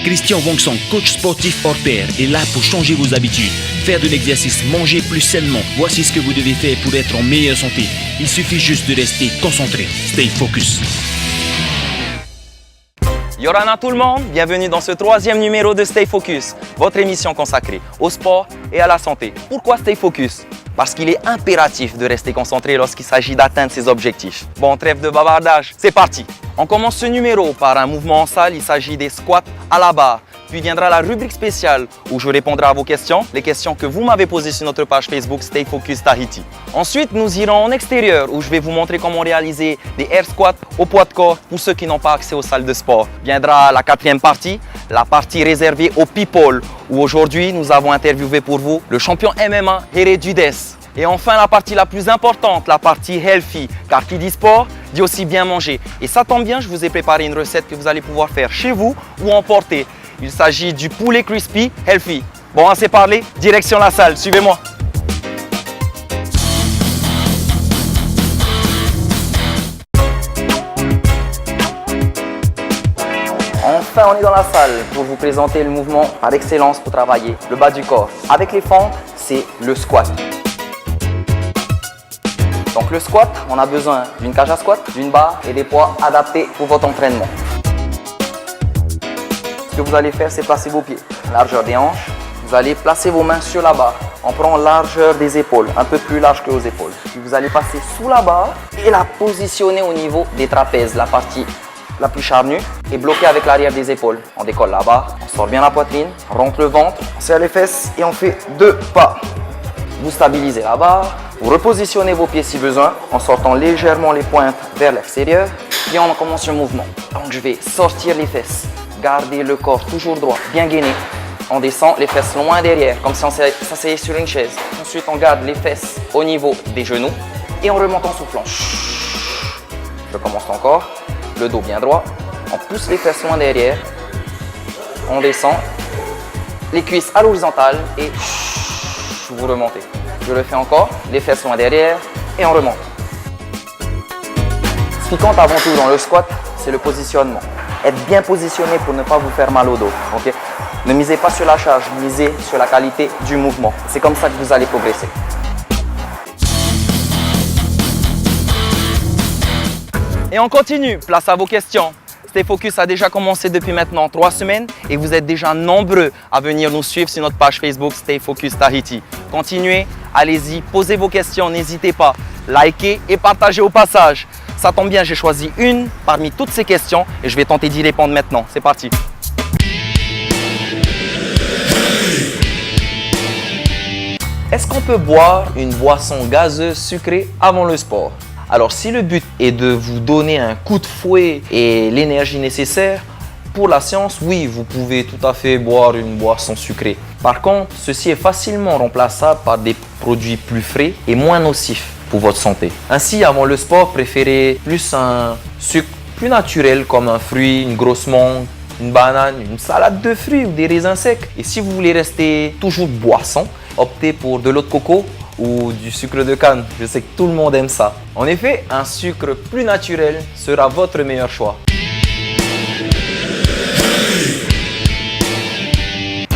Christian Wongson, coach sportif hors pair, est là pour changer vos habitudes. Faire de l'exercice, manger plus sainement. Voici ce que vous devez faire pour être en meilleure santé. Il suffit juste de rester concentré. Stay focus. Yorana tout le monde, bienvenue dans ce 3e numéro de Stay Focus, votre émission consacrée au sport et à la santé. Pourquoi Stay Focus? Parce qu'il est impératif de rester concentré lorsqu'il s'agit d'atteindre ses objectifs. Bon, trêve de bavardage, c'est parti! On commence ce numéro par un mouvement en salle, il s'agit des squats à la barre. Puis viendra la rubrique spéciale où je répondrai à vos questions, les questions que vous m'avez posées sur notre page Facebook Stay Focus Tahiti. Ensuite, nous irons en extérieur où je vais vous montrer comment réaliser des air squats au poids de corps pour ceux qui n'ont pas accès aux salles de sport. Viendra la 4e partie, la partie réservée aux people, où aujourd'hui nous avons interviewé pour vous le champion MMA Here Judes. Et enfin la partie la plus importante, la partie healthy, car qui dit sport dit aussi bien manger. Et ça tombe bien, je vous ai préparé une recette que vous allez pouvoir faire chez vous ou emporter. Il s'agit du poulet crispy healthy. Bon, assez parlé, direction la salle, suivez-moi. Enfin, on est dans la salle pour vous présenter le mouvement par excellence pour travailler le bas du corps. Avec les fentes, c'est le squat. Donc le squat, on a besoin d'une cage à squat, d'une barre et des poids adaptés pour votre entraînement. Ce que vous allez faire, c'est placer vos pieds, largeur des hanches. Vous allez placer vos mains sur la barre. On prend largeur des épaules, un peu plus large que aux épaules. Puis vous allez passer sous la barre et la positionner au niveau des trapèzes, la partie la plus charnue, et bloquer avec l'arrière des épaules. On décolle la barre, on sort bien la poitrine, on rentre le ventre, on serre les fesses et on fait 2 pas. Vous stabilisez la barre, vous repositionnez vos pieds si besoin en sortant légèrement les pointes vers l'extérieur. Et on commence le mouvement. Donc je vais sortir les fesses, garder le corps toujours droit, bien gainé. On descend les fesses loin derrière, comme si on s'asseyait sur une chaise. Ensuite, on garde les fesses au niveau des genoux et on remonte en soufflant. Je commence encore. Le dos bien droit. On pousse les fesses loin derrière. On descend. Les cuisses à l'horizontale et vous remontez. Je le fais encore. Les fesses loin derrière et on remonte. Ce qui compte avant tout dans le squat, c'est le positionnement. Être bien positionné pour ne pas vous faire mal au dos. Okay? Ne misez pas sur la charge, misez sur la qualité du mouvement. C'est comme ça que vous allez progresser. Et on continue, place à vos questions. Stay Focus a déjà commencé depuis maintenant 3 semaines et vous êtes déjà nombreux à venir nous suivre sur notre page Facebook Stay Focus Tahiti. Continuez, allez-y, posez vos questions, n'hésitez pas. Likez et partagez au passage. Ça tombe bien, j'ai choisi une parmi toutes ces questions et je vais tenter d'y répondre maintenant. C'est parti. Est-ce qu'on peut boire une boisson gazeuse sucrée avant le sport? Alors si le but est de vous donner un coup de fouet et l'énergie nécessaire pour la séance, oui, vous pouvez tout à fait boire une boisson sucrée. Par contre, ceci est facilement remplaçable par des produits plus frais et moins nocifs pour votre santé. Ainsi, avant le sport, préférez plus un sucre plus naturel comme un fruit, une grosse mangue, une banane, une salade de fruits ou des raisins secs. Et si vous voulez rester toujours boisson, optez pour de l'eau de coco ou du sucre de canne. Je sais que tout le monde aime ça. En effet, un sucre plus naturel sera votre meilleur choix.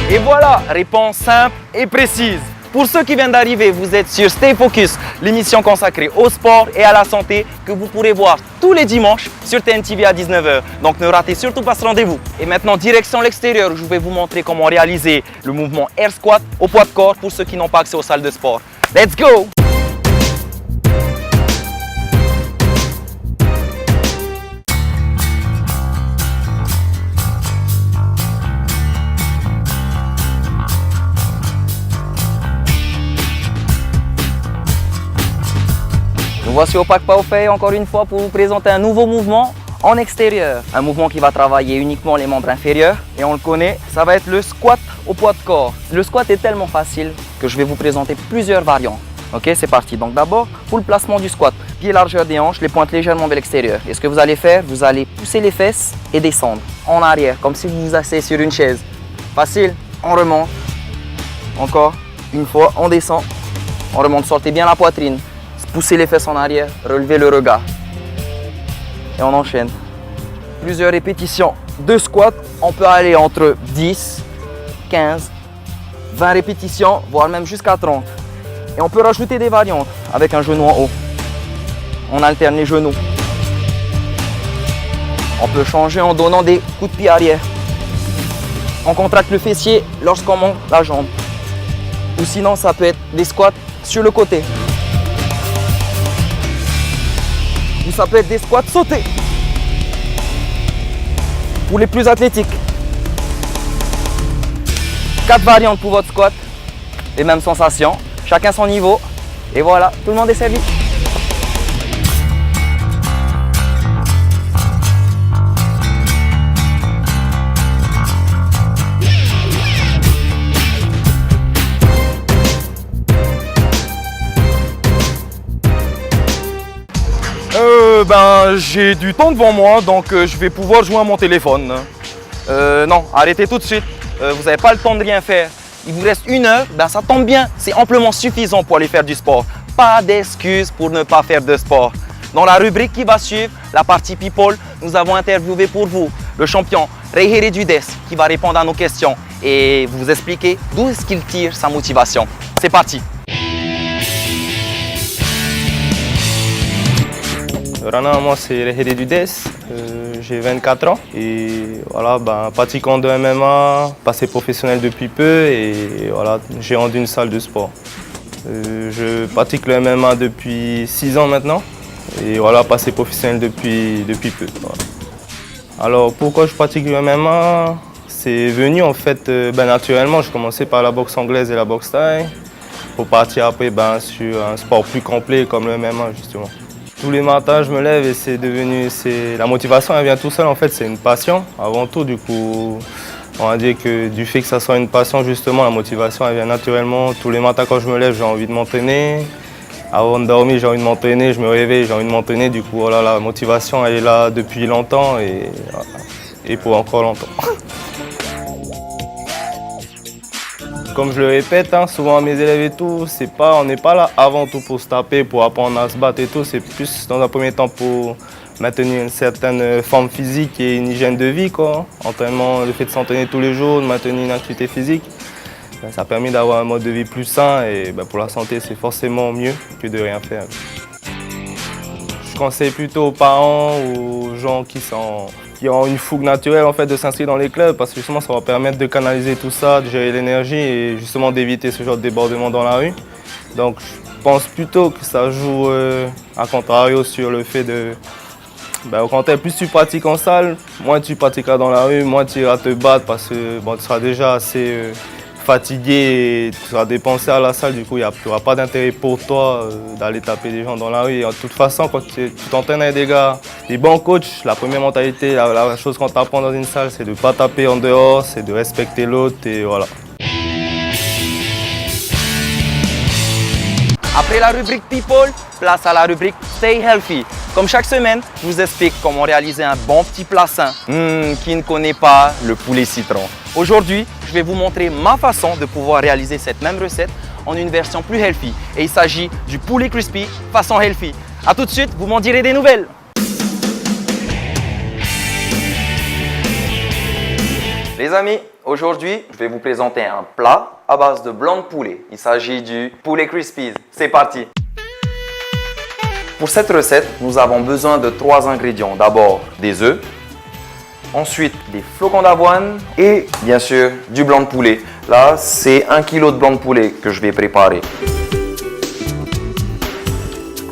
Et voilà, réponse simple et précise. Pour ceux qui viennent d'arriver, vous êtes sur Stay Focus, l'émission consacrée au sport et à la santé que vous pourrez voir tous les dimanches sur TNTV à 19h. Donc ne ratez surtout pas ce rendez-vous. Et maintenant, direction l'extérieur où je vais vous montrer comment réaliser le mouvement air squat au poids de corps pour ceux qui n'ont pas accès aux salles de sport. Let's go! Nous voici au Parc Paufei encore une fois pour vous présenter un nouveau mouvement en extérieur. Un mouvement qui va travailler uniquement les membres inférieurs et on le connaît, ça va être le squat au poids de corps. Le squat est tellement facile que je vais vous présenter plusieurs variantes. Ok, c'est parti. Donc d'abord, pour le placement du squat, pied largeur des hanches, les pointes légèrement vers l'extérieur. Et ce que vous allez faire, vous allez pousser les fesses et descendre en arrière, comme si vous vous asseyez sur une chaise. Facile, on remonte. Encore, une fois, on descend, on remonte, sortez bien la poitrine. Poussez les fesses en arrière, relevez le regard. et on enchaîne. Plusieurs répétitions de squat, on peut aller entre 10, 15, 20 répétitions, voire même jusqu'à 30. Et on peut rajouter des variantes avec un genou en haut. On alterne les genoux. On peut changer en donnant des coups de pied arrière. On contracte le fessier lorsqu'on monte la jambe. Ou sinon, ça peut être des squats sur le côté. Ou ça peut être des squats sautés. Pour les plus athlétiques. 4 variantes pour votre squat. Les mêmes sensations. Chacun son niveau. Et voilà, tout le monde est servi. J'ai du temps devant moi, donc je vais pouvoir jouer à mon téléphone. Non, arrêtez tout de suite. Vous n'avez pas le temps de rien faire. Il vous reste 1 heure, ça tombe bien. C'est amplement suffisant pour aller faire du sport. Pas d'excuses pour ne pas faire de sport. Dans la rubrique qui va suivre, la partie People, nous avons interviewé pour vous le champion Rehere Dudes qui va répondre à nos questions et vous expliquer d'où est-ce qu'il tire sa motivation. C'est parti. Rana, moi c'est Rehere Dudes, j'ai 24 ans et voilà, pratiquant de MMA, passé professionnel depuis peu et voilà, gérant d'une salle de sport. Je pratique le MMA depuis 6 ans maintenant et voilà, passé professionnel depuis peu. Voilà. Alors pourquoi je pratique le MMA? C'est venu en fait naturellement, je commençais par la boxe anglaise et la boxe thaï pour partir après sur un sport plus complet comme le MMA justement. Tous les matins, je me lève et la motivation, elle vient tout seul. En fait, c'est une passion avant tout. Du coup, on va dire que du fait que ça soit une passion, justement, la motivation, elle vient naturellement. Tous les matins, quand je me lève, j'ai envie de m'entraîner. Avant de dormir, j'ai envie de m'entraîner. Je me réveille, j'ai envie de m'entraîner. Du coup, voilà, la motivation, elle est là depuis longtemps et pour encore longtemps. Comme je le répète, souvent à mes élèves et tout, on n'est pas là avant tout pour se taper, pour apprendre à se battre et tout. C'est plus dans un premier temps pour maintenir une certaine forme physique et une hygiène de vie, quoi. Entraînement, le fait de s'entraîner tous les jours, de maintenir une activité physique, ça permet d'avoir un mode de vie plus sain et pour la santé, c'est forcément mieux que de rien faire. Je conseille plutôt aux parents, aux gens qui ont une fougue naturelle en fait, de s'inscrire dans les clubs parce que justement ça va permettre de canaliser tout ça, de gérer l'énergie et justement d'éviter ce genre de débordement dans la rue. Donc je pense plutôt que ça joue à contrario sur le fait de... au contraire, plus tu pratiques en salle, moins tu pratiqueras dans la rue, moins tu iras te battre parce que tu seras déjà assez fatigué et tu seras dépensé à la salle, du coup il n'y aura pas d'intérêt pour toi d'aller taper des gens dans la rue. Et de toute façon, quand tu t'entraînes avec des gars, des bons coachs, la première mentalité, la chose qu'on t'apprend dans une salle, c'est de ne pas taper en dehors, c'est de respecter l'autre et voilà. Après la rubrique People, place à la rubrique Stay Healthy. Comme chaque semaine, je vous explique comment réaliser un bon petit plat sain. Qui ne connaît pas le poulet citron? Aujourd'hui, je vais vous montrer ma façon de pouvoir réaliser cette même recette en une version plus healthy. Et il s'agit du poulet crispy façon healthy. A tout de suite, vous m'en direz des nouvelles. Les amis, aujourd'hui, je vais vous présenter un plat à base de blanc de poulet. Il s'agit du poulet crispy. C'est parti! Pour cette recette, nous avons besoin de 3 ingrédients. D'abord, des œufs, ensuite des flocons d'avoine et bien sûr du blanc de poulet. Là, c'est 1 kg de blanc de poulet que je vais préparer.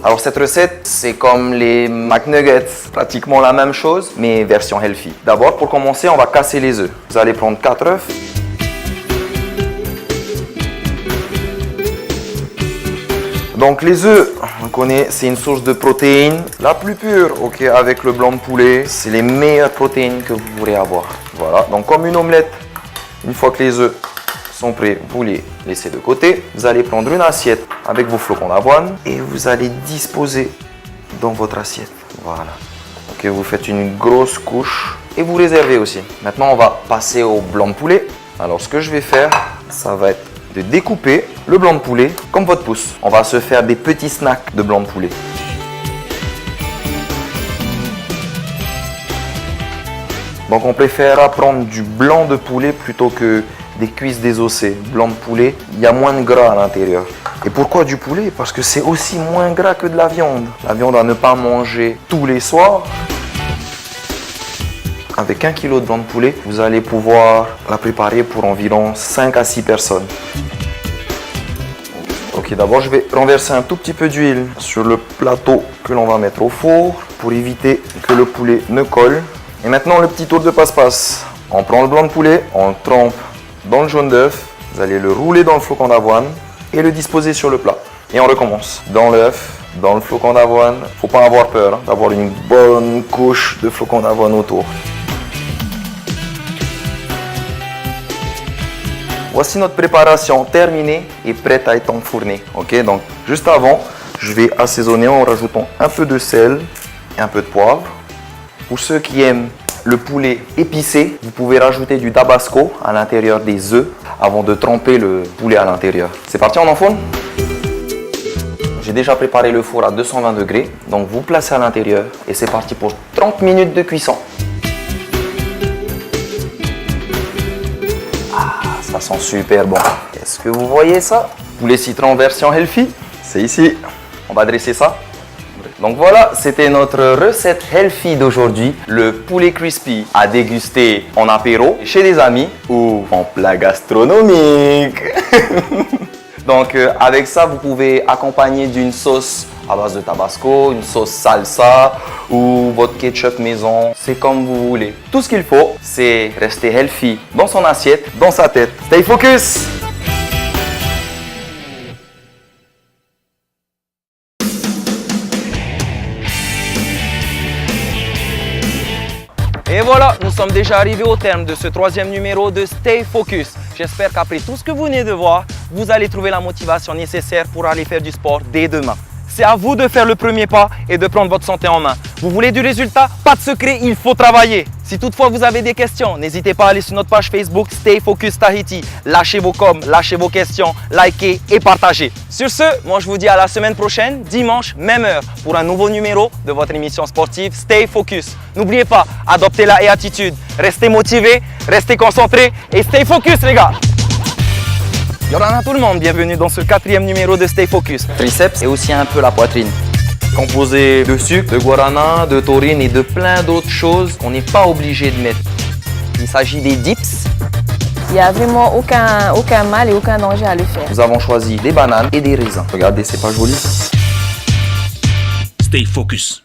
Alors cette recette, c'est comme les McNuggets, pratiquement la même chose, mais version healthy. D'abord, pour commencer, on va casser les œufs. Vous allez prendre 4 œufs. Donc les œufs, on connaît, c'est une source de protéines la plus pure, ok, avec le blanc de poulet. C'est les meilleures protéines que vous pourrez avoir. Voilà, donc comme une omelette, une fois que les œufs sont prêts, vous les laissez de côté. Vous allez prendre une assiette avec vos flocons d'avoine et vous allez disposer dans votre assiette. Voilà. Ok, vous faites une grosse couche et vous réservez aussi. Maintenant, on va passer au blanc de poulet. Alors, ce que je vais faire, ça va être de découper le blanc de poulet comme votre pouce. On va se faire des petits snacks de blanc de poulet. Donc on préférera prendre du blanc de poulet plutôt que des cuisses désossées. Blanc de poulet, il y a moins de gras à l'intérieur. Et pourquoi du poulet? Parce que c'est aussi moins gras que de la viande. La viande à ne pas manger tous les soirs. Avec 1 kg de blanc de poulet, vous allez pouvoir la préparer pour environ 5 à 6 personnes. Ok, d'abord je vais renverser un tout petit peu d'huile sur le plateau que l'on va mettre au four pour éviter que le poulet ne colle. Et maintenant le petit tour de passe-passe. On prend le blanc de poulet, on le trempe dans le jaune d'œuf, vous allez le rouler dans le flocon d'avoine et le disposer sur le plat. Et on recommence. Dans l'œuf, dans le flocon d'avoine. Faut pas avoir peur d'avoir une bonne couche de flocon d'avoine autour. Voici notre préparation terminée et prête à être enfournée. Ok, donc juste avant, je vais assaisonner en rajoutant un peu de sel et un peu de poivre. Pour ceux qui aiment le poulet épicé, vous pouvez rajouter du tabasco à l'intérieur des œufs avant de tremper le poulet à l'intérieur. C'est parti, on enfourne. J'ai déjà préparé le four à 220 degrés, donc vous placez à l'intérieur et c'est parti pour 30 minutes de cuisson. Ça sent super bon. Est-ce que vous voyez ça? Poulet citron version healthy, c'est ici. On va dresser ça. Donc voilà, c'était notre recette healthy d'aujourd'hui. Le poulet crispy à déguster en apéro, chez des amis ou en plat gastronomique. Donc avec ça, vous pouvez accompagner d'une sauce à base de tabasco, une sauce salsa ou votre ketchup maison. C'est comme vous voulez. Tout ce qu'il faut, c'est rester healthy dans son assiette, dans sa tête. Stay focus! Et voilà, nous sommes déjà arrivés au terme de ce 3e numéro de Stay Focus. J'espère qu'après tout ce que vous venez de voir, vous allez trouver la motivation nécessaire pour aller faire du sport dès demain. C'est à vous de faire le premier pas et de prendre votre santé en main. Vous voulez du résultat? Pas de secret, il faut travailler. Si toutefois vous avez des questions, n'hésitez pas à aller sur notre page Facebook Stay Focus Tahiti. Lâchez vos coms, lâchez vos questions, likez et partagez. Sur ce, moi je vous dis à la semaine prochaine, dimanche, même heure, pour un nouveau numéro de votre émission sportive Stay Focus. N'oubliez pas, adoptez la attitude, restez motivés, restez concentrés et stay focus les gars. Yorana tout le monde, bienvenue dans ce 4e numéro de Stay Focus. Triceps et aussi un peu la poitrine. Composé de sucre, de guarana, de taurine et de plein d'autres choses qu'on n'est pas obligé de mettre. Il s'agit des dips. Il n'y a vraiment aucun mal et aucun danger à le faire. Nous avons choisi des bananes et des raisins. Regardez, c'est pas joli. Stay focus.